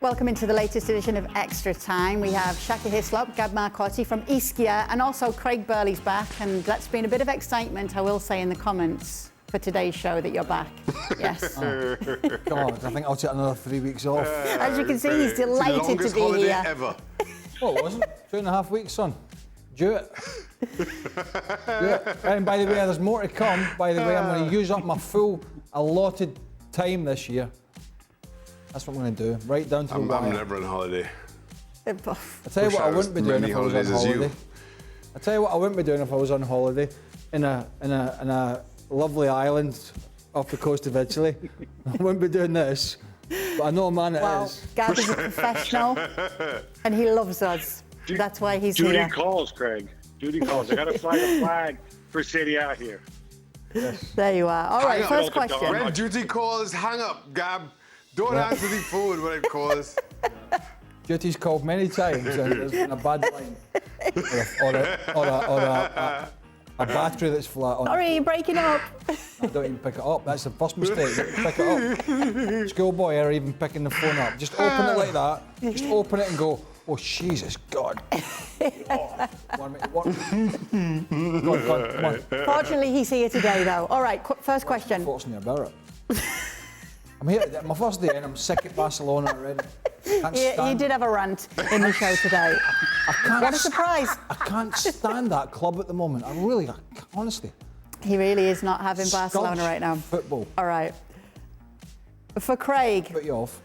Welcome into the latest edition of Extra Time. We have Shaka Hislop, Gab Marcotti from Ischia, and also Craig Burley's back. And that's been a bit of excitement, I will say, in the comments for today's show that you're back. Yes. Oh, God, I think I'll take another 3 weeks off. As you can see, he's delighted to be here. Ever. Well, it wasn't. 2.5 weeks, son. Do it. Do it. And by the way, there's more to come. By the way, I'm going to use up my full allotted time this year. That's what I'm going to do, right down to the wire. I'm never on holiday. I tell you what I wouldn't be doing if I was on holiday. I tell you what I wouldn't be doing if I was on holiday in a lovely island off the coast of Italy. I wouldn't be doing this, but I know a man it is. Gab is a professional, and he loves us. That's why he's Duty here. calls, Craig. Duty calls. I got to fly the flag for Serie A here. Yes. There you are. All right, first Welcome, question. Dom. When duty calls, hang up, Gab. Don't answer the phone when it calls. Duty's called many times and there's been a bad line. Or a battery that's flat on. Sorry, you're breaking up. I don't even pick it up. That's the first mistake. Don't pick it up. Schoolboy are even picking the phone up. Just open it like that. Just open it and go, oh, Jesus, God. Oh, go on, come on. Fortunately, he's here today, though. All right, first question. Forcing you about it. I'm here, my first day and I'm sick at Barcelona already. You did have a rant in the show today. What a surprise. I can't stand that club at the moment. Honestly. He really is not having Barcelona Scottish right now. Football. All right. For Craig. Put you off.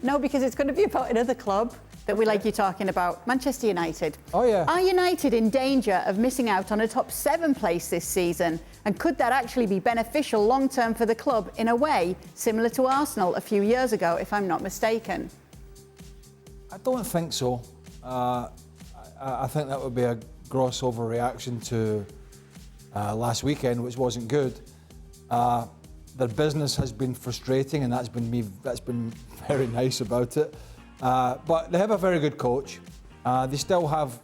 No, because it's going to be about another club that we like you talking about, Manchester United. Oh, yeah. Are United in danger of missing out on a top 7 place this season? And could that actually be beneficial long-term for the club in a way similar to Arsenal a few years ago, if I'm not mistaken? I don't think so. I think that would be a gross overreaction to last weekend, which wasn't good. Their business has been frustrating, and that's been very nice about it. But they have a very good coach. They still have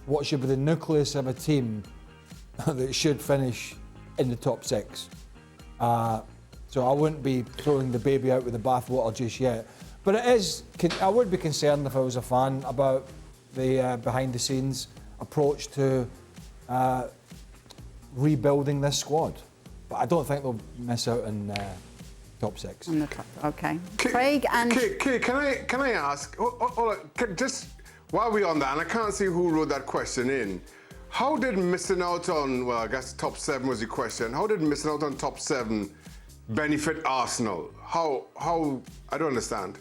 what should be the nucleus of a team that should finish in the top 6. So I wouldn't be throwing the baby out with the bathwater just yet. But I would be concerned if I was a fan about the behind-the-scenes approach to rebuilding this squad. But I don't think they'll miss out in top 6. On the top, okay. Craig and... Can I ask, just while we're on that, and I can't see who wrote that question in, how did missing out on, well, I guess top 7 was the question, how did missing out on top 7 benefit Arsenal? How I don't understand.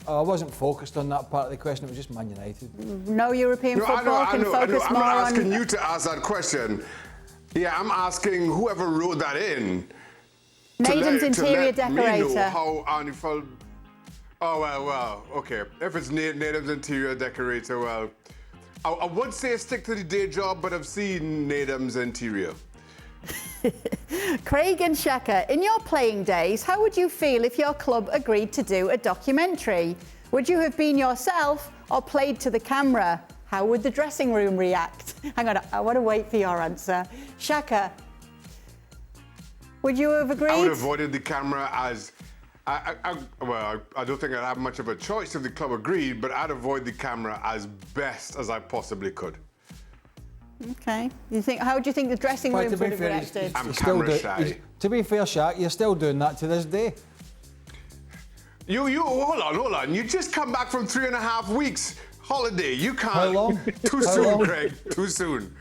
I wasn't focused on that part of the question, it was just Man United. No European football can focus I'm more not on... asking you to ask that question. Yeah, I'm asking whoever wrote that in. Naden's interior to let me know decorator. how Arnie felt. Oh, well, okay. If it's Naden's interior decorator, well, I would say stick to the day job, but I've seen Naden's interior. Craig and Shaka, in your playing days, how would you feel if your club agreed to do a documentary? Would you have been yourself or played to the camera? How would the dressing room react? Hang on, I want to wait for your answer. Shaka, would you have agreed? I would have avoided the camera as... I don't think I'd have much of a choice if the club agreed, but I'd avoid the camera as best as I possibly could. Okay. How do you think the dressing room would have reacted? I'm camera shy. To be fair, Shaq, you're still doing that to this day. You hold on. You just come back from 3.5 weeks holiday. You can't. How long? Too How soon, long? Craig. Too soon.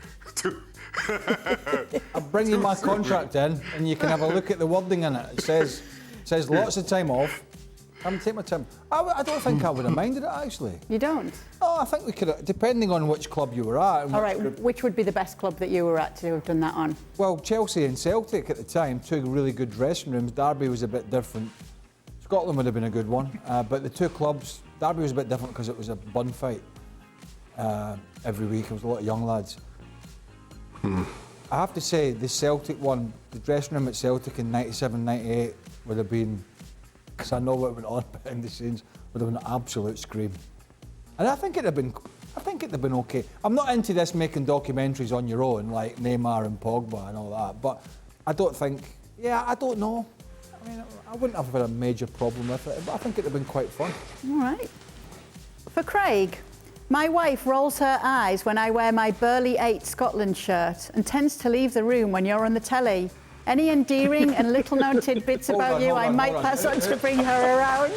I'll bring you my contract in and you can have a look at the wording in it. It says lots of time off. I'm taking my time. I don't think I would have minded it, actually. You don't? Oh, I think we could, depending on which club you were at. All right, which would be the best club that you were at to have done that on? Well, Chelsea and Celtic at the time, 2 really good dressing rooms. Derby was a bit different. Scotland would have been a good one, but the 2 clubs, Derby was a bit different because it was a bun fight every week. It was a lot of young lads. I have to say, the Celtic one, the dressing room at Celtic in 97, 98 would have been, because I know what went on behind the scenes, would have been an absolute scream. And I think it'd have been okay. I'm not into this making documentaries on your own, like Neymar and Pogba and all that, but I don't think, I don't know. I mean, I wouldn't have had a major problem with it, but I think it'd have been quite fun. All right. For Craig, my wife rolls her eyes when I wear my Burley 8 Scotland shirt and tends to leave the room when you're on the telly. Any endearing and little-known tidbits about you I might pass on to bring her around?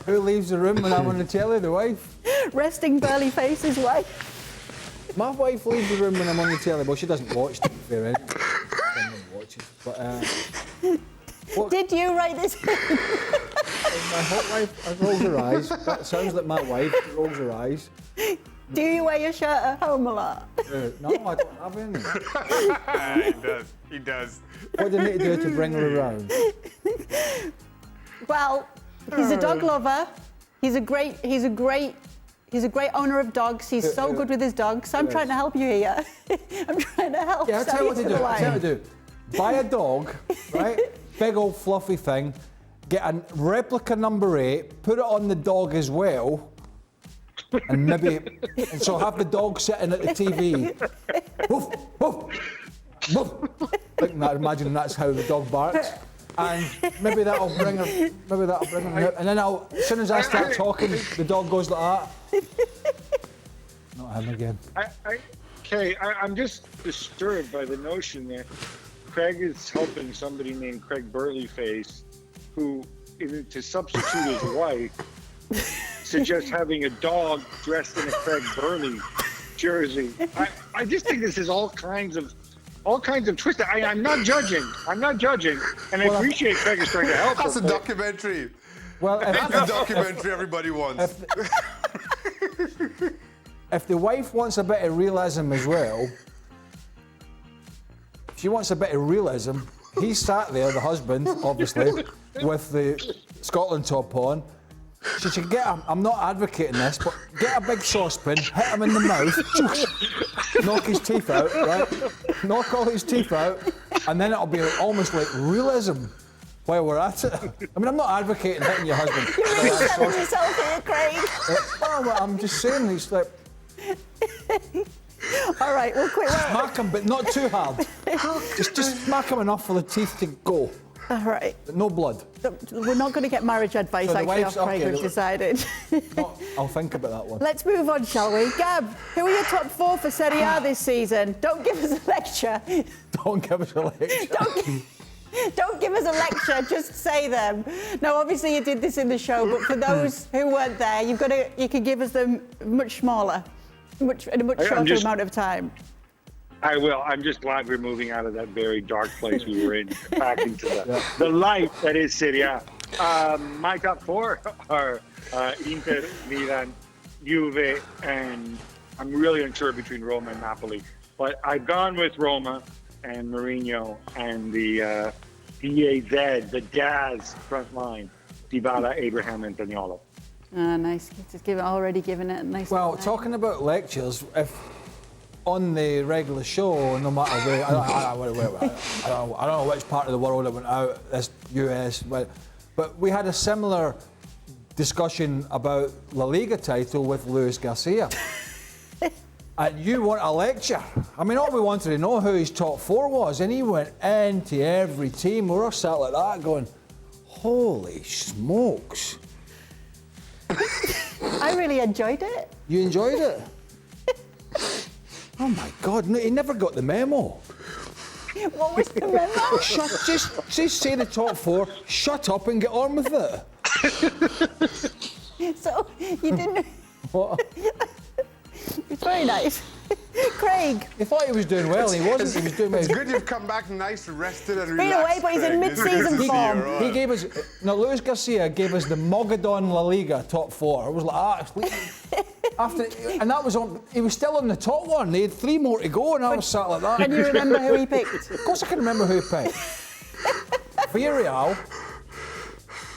Who leaves the room when I'm on the telly? The wife? Resting Burley Face's wife. My wife leaves the room when I'm on the telly. Well, she doesn't watch, to be fair, anyway. She doesn't watch it. But, Did you write this in? my hot wife rolls her eyes. That sounds like my wife. She rolls her eyes. Do you wear your shirt at home a lot? No, I don't have any. He does. What do you need to do to bring her around? Well, he's a dog lover. He's a great owner of dogs. He's so good with his dogs. So I'm trying to help you here. I'm trying to help. Yeah, I'll tell you what to do. I'll tell you what to do. Buy a dog, right? Big old fluffy thing. Get a replica number 8. Put it on the dog as well. And so have the dog sitting at the TV. Woof, woof, woof. Imagine that's how the dog barks. And maybe that'll bring her. And then as soon as I start talking, the dog goes like that. Not him again. I'm just disturbed by the notion that Craig is helping somebody named Craig Burley Face, who, to substitute his wife, suggests having a dog dressed in a Craig Burley jersey. I just think this is all kinds of twisted. I'm not judging, and I appreciate Craig is trying to help. That's a documentary. Well, That's the documentary everybody wants. If the wife wants a bit of realism as well, if she wants a bit of realism, he sat there, the husband, obviously, with the Scotland top on. She should get him, I'm not advocating this, but get a big saucepan, hit him in the mouth, knock his teeth out, right? Knock all his teeth out, and then it'll be almost like realism while we're at it. I mean, I'm not advocating hitting your husband. You're really selling yourself here, Craig. No, I'm just saying he's like... All right, we'll quit. Smack him, but not too hard. Just smack him enough for the teeth to go. All right. But no blood. We're not going to get marriage advice, So actually, off Craig, we've decided. I'll think about that one. Let's move on, shall we? Gab, who are your top 4 for Serie A this season? Don't give us a lecture. Don't give us a lecture. Don't give us a lecture, just say them. No, obviously you did this in the show, but for those who weren't there, you can give us them much smaller, in a much shorter amount of time. I will. I'm just glad we're moving out of that very dark place we were in, back into the light that is Serie A. My top 4 are Inter, Milan, Juve, and I'm really unsure between Roma and Napoli. But I've gone with Roma and Mourinho and the DAZ, the Daz front line, Dybala, Abraham, and Zaniolo. Nice. Just already given it a nice. Well, talking about lectures, if on the regular show, no matter where, I don't know which part of the world it went out, this US, but we had a similar discussion about La Liga title with Luis Garcia. And you want a lecture. I mean, all we wanted to know who his top 4 was, and he went into every team. We were sat like that going, holy smokes. I really enjoyed it. You enjoyed it? Oh my God, no, he never got the memo. What was the memo? Just say the top 4, shut up and get on with it. So, you didn't... What? It's very nice. Craig. He thought he was doing well, he wasn't. He was doing well. It's good you've come back nice, rested and Been relaxed. away, but he's in Craig. It's good mid-season to see form. you, right? He gave us, Luis Garcia gave us the Mogadon La Liga top 4. It was like, and that was on, he was still on the top one. They had 3 more to go, and I was sat like that. Can you remember who he picked? Of course I can remember who he picked. Villarreal,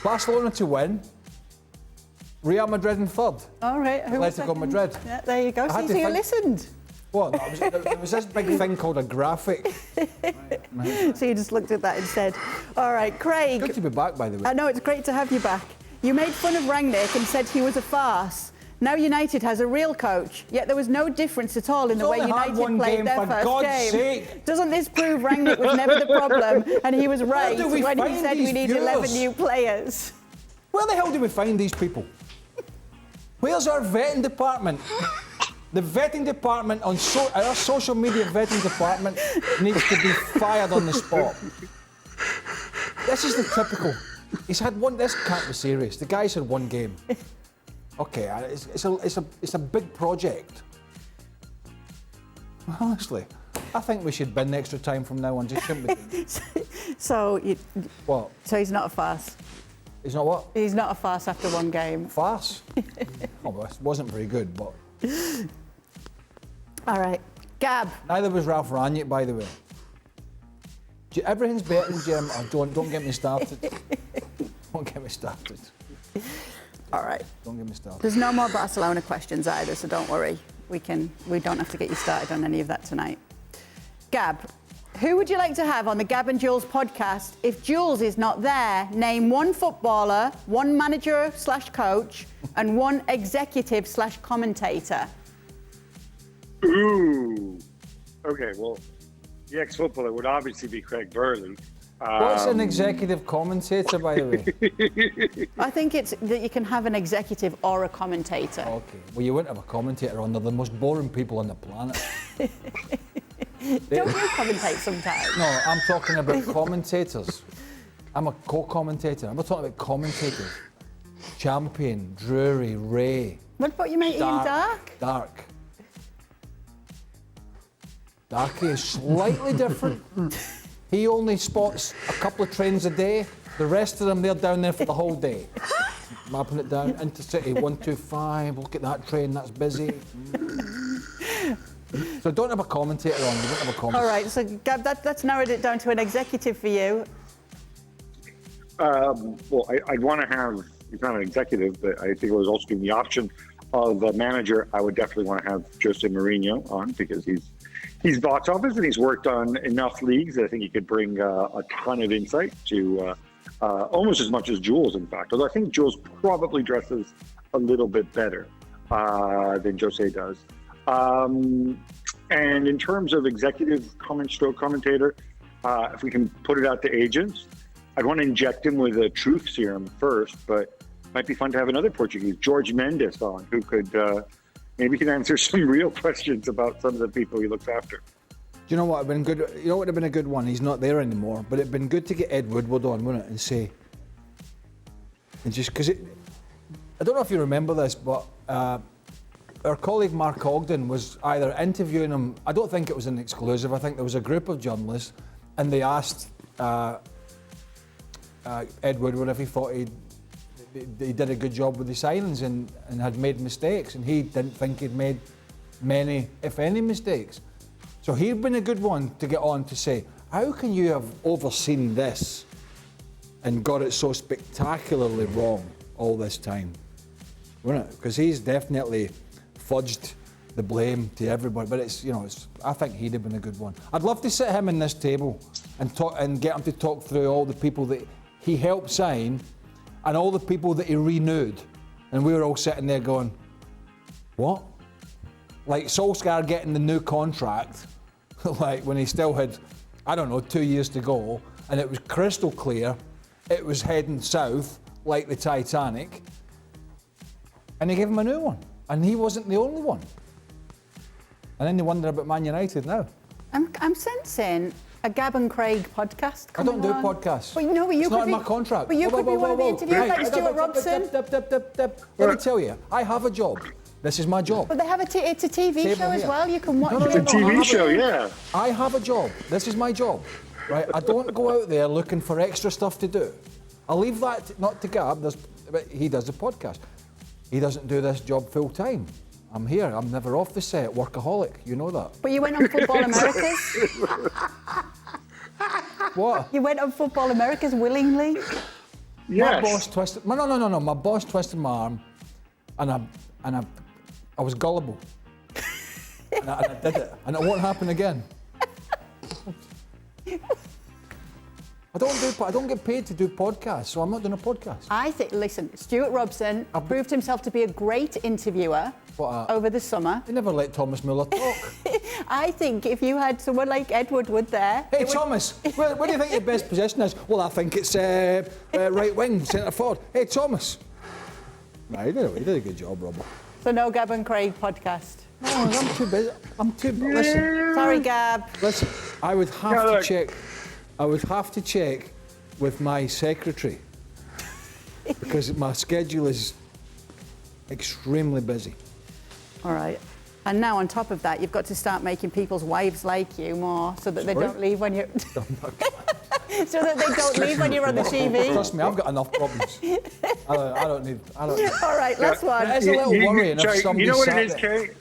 Barcelona to win, Real Madrid in 3rd. All right. Who was Atletico second? Madrid. Yeah, there you go. I had So to you think- listened. What? There was this big thing called a graphic. So you just looked at that instead. All right, Craig. Good to be back, by the way. I know, it's great to have you back. You made fun of Rangnick and said he was a farce. Now United has a real coach, yet there was no difference at all in the way only had United one played game, their for first God's game. sake. Doesn't this prove Rangnick was never the problem, and he was right do we when he find said we these need viewers? 11 new players? Where the hell do we find these people? Where's our vetting department? The vetting department our social media vetting department needs to be fired on the spot. This is the typical. He's had one. This can't be serious. The guy's had one game. Okay, it's a big project. Honestly, I think we should bin Extra Time from now on. Just shouldn't we? So What? So he's not a farce. He's not what? He's not a farce after one game. Farce? Oh, well, it wasn't very good, but All right, Gab. neither was Ralph Rangnick, by the way. Everything's better than Jim. Oh, don't get me started. Don't get me started. All right. Don't get me started. There's no more Barcelona questions either, so don't worry. We don't have to get you started on any of that tonight. Gab, who would you like to have on the Gab and Jules podcast? If Jules is not there, name one footballer, one manager/coach, and one executive/commentator. Ooh. Okay, well, the ex-footballer would obviously be Craig Burley. What's an executive commentator, by the way? I think it's that you can have an executive or a commentator. Okay. Well, you wouldn't have a commentator on. They're the most boring people on the planet. Don't you commentate sometimes? No, I'm talking about commentators. I'm a co-commentator. I'm not talking about commentators. Champion, Drury, Ray. What about your mate Ian Dark? Dark. Darky is slightly different. He only spots a couple of trains a day. The rest of them, they're down there for the whole day. Mapping it down, Intercity 125, look at that train, that's busy. So don't have a commentator on, you don't have a commentator. All right, so Gab, that's narrowed it down to an executive for you. Well, I'd want to have, he's not an executive, but I think it was also given the option of a manager. I would definitely want to have Jose Mourinho on because he's box office and he's worked on enough leagues that I think he could bring a ton of insight to almost as much as Jules, in fact. Although I think Jules probably dresses a little bit better than Jose does. And in terms of executive commentator, if we can put it out to agents, I'd want to inject him with a truth serum first, but it might be fun to have another Portuguese, George Mendes, on, who could maybe can answer some real questions about some of the people he looks after. Do you know what would have been good? You know what would have been a good one? He's not there anymore, but it'd been good to get Ed Woodward on, wouldn't it? And say, and just because I don't know if you remember this, but our colleague Mark Ogden was either interviewing him. I don't think it was an exclusive. I think there was a group of journalists, and they asked Ed Woodward if he thought he did a good job with the signings and had made mistakes, and he didn't think he'd made many, if any, mistakes. So he'd been a good one to get on to say, how can you have overseen this and got it so spectacularly wrong all this time? Wouldn't it? Because he's definitely fudged the blame to everybody, but I think he'd have been a good one. I'd love to sit him in this table and talk and get him to talk through all the people that he helped sign and all the people that he renewed. And we were all sitting there going, what? Like Solskjaer getting the new contract, like when he still had, 2 years to go, and it was crystal clear, it was heading south like the Titanic, and he gave him a new one. And he wasn't the only one. And then they wonder about Man United now. I'm sensing a Gab and Craig podcast. I don't do along. podcasts. But you know, it's not in my contract. But you could be one of the interviewers like Stuart Robson. Let me tell you, I have a job. This is my job. But they have it's a TV Table show as here. well. You can watch It's a it. TV show, yeah. I have a job. This is my job, right? I don't go out there looking for extra stuff to do. I'll leave that not to Gab. But he does the podcast. He doesn't do this job full time. I'm here. I'm never off the set. Workaholic. You know that. But you went on Football Americas. What? You went on Football Americas willingly. Yes. My boss twisted. No. My boss twisted my arm, and I was gullible, and I did it, and it won't happen again. I don't get paid to do podcasts, so I'm not doing a podcast. I think, listen, Stuart Robson proved himself to be a great interviewer over the summer. They never let Thomas Muller talk. I think if you had someone like Edward Wood there... Hey, Thomas, where do you think your best position is? Well, I think it's right wing, centre forward. Hey, Thomas. Right, he did a good job, Robbo. So no Gab and Craig podcast. No, I'm too busy. Listen. Sorry, Gab. Listen, I would have to check. I would have to check with my secretary because my schedule is extremely busy. All right. And now on top of that, you've got to start making people's wives like you more so that they don't leave when you're... so that they don't leave when you're on the TV. Trust me, I've got enough problems. I don't need... All right, last one. It's a little worrying if somebody You know what it sat is, there. Kay?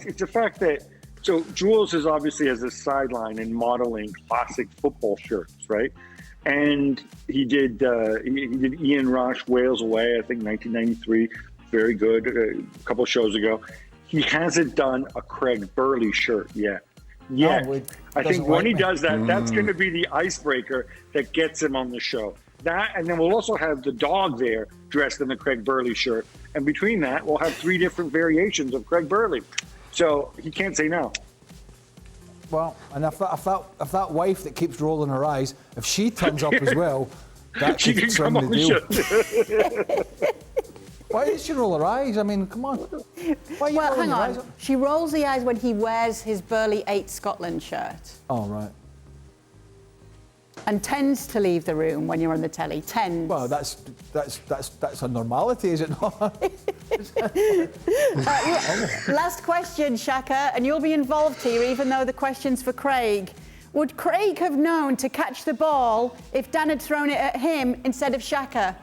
It's the fact that, so Jules is obviously as a sideline in modeling classic football shirts, right? And he did Ian Rush, Wales Away, I think 1993, very good, a couple of shows ago. He hasn't done a Craig Burley shirt yet. No, I think when he does that, that's going to be the icebreaker that gets him on the show. That, and then we'll also have the dog there dressed in the Craig Burley shirt. And between that, we'll have 3 different variations of Craig Burley. So he can't say no. Well, and if that wife that keeps rolling her eyes, if she turns up as well, that She could can swing come the on deal. Why did she roll her eyes? I mean, come on. Why are you Well, rolling hang your eyes? on. She rolls the eyes when he wears his Burley 8 Scotland shirt Oh, right. and tends to leave the room when you're on the telly. Tends. Well, that's a normality, is it not? Last question, Shaka, and you'll be involved here even though the question's for Craig. Would Craig have known to catch the ball if Dan had thrown it at him instead of Shaka?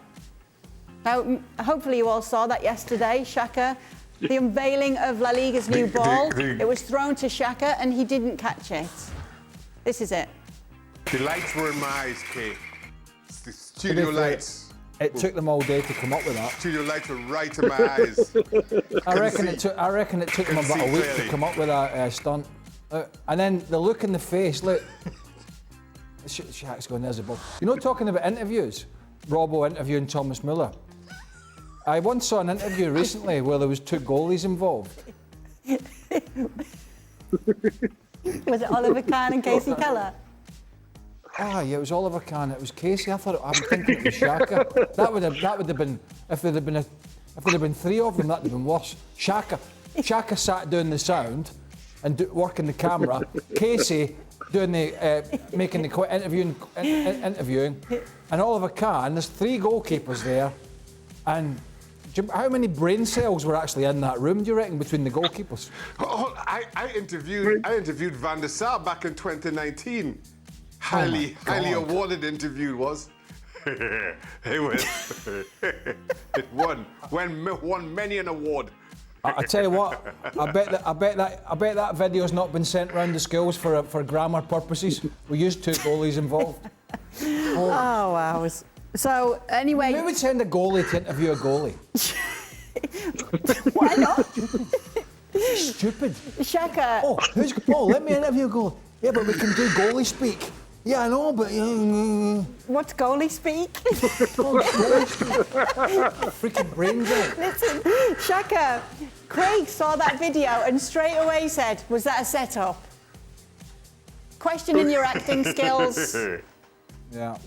Now, hopefully you all saw that yesterday, Shaka. The unveiling of La Liga's new ball. It was thrown to Shaka and he didn't catch it. This is it. The lights were in my eyes, Kate. It's the studio lights. It took them all day to come up with that. Studio lights were right in my eyes. I reckon it took them about a week to come up with that stunt. And then the look in the face, look. Shaq's going, there's a ball. You know, talking about interviews, Robbo interviewing Thomas Muller. I once saw an interview recently where there was 2 goalies involved. Was it Oliver Kahn and Casey Keller? Ah, yeah, it was Oliver Kahn. It was Casey. I'm thinking it was Shaka. That would have been if there'd have been 3 of them. That'd have been worse. Shaka sat doing the sound and working the camera. Casey doing the making the interviewing, and Oliver Kahn. There's 3 goalkeepers there, and how many brain cells were actually in that room? Do you reckon between the goalkeepers? I interviewed Van der Sar back in 2019. Highly awarded interview was. It was. It won many an award. I tell you what, I bet that video's not been sent round the schools for grammar purposes. We used 2 goalies involved. Oh wow. So anyway, who would send a goalie to interview a goalie? why not? Stupid. Shaka. Let me interview a goalie. Yeah, but we can do goalie speak. Yeah, I know, but... What's goalie speak? Freaking brains out. Listen, Shaka, Craig saw that video and straight away said, was that a setup? Questioning your acting skills. Yeah.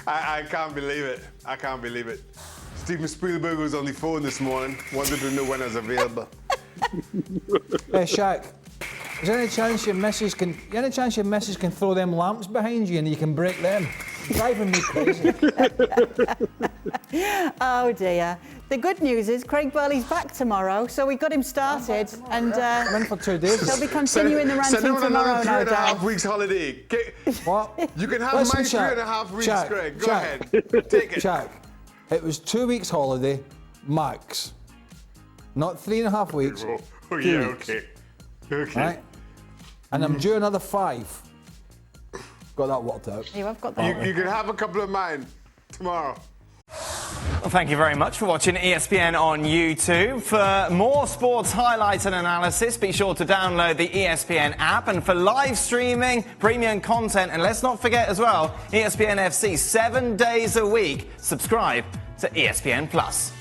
I can't believe it. I can't believe it. Steven Spielberg was on the phone this morning, wanted to know when I was available. Hey, Shaq, is there any chance your missus can throw them lamps behind you and you can break them? Driving me crazy. Oh dear. The good news is Craig Burley's back tomorrow, so we got him started, and I'm in for 2 days. he'll be continuing the ranting Send him on tomorrow, another no 3.5 doubt. weeks holiday. What? You can have Listen, my Shaq, 3.5 weeks, Shaq, Craig. Go Shaq, ahead. Take it. Shaq, it was 2 weeks holiday, max. Not 3.5 weeks. Oh, 2 yeah, weeks. okay. Okay. Right? And I'm due another 5. Got that worked out. You have got that. You can have a couple of mine tomorrow. Well, thank you very much for watching ESPN on YouTube. For more sports highlights and analysis, be sure to download the ESPN app. And for live streaming, premium content, and let's not forget as well, ESPN FC 7 days a week. Subscribe to ESPN Plus.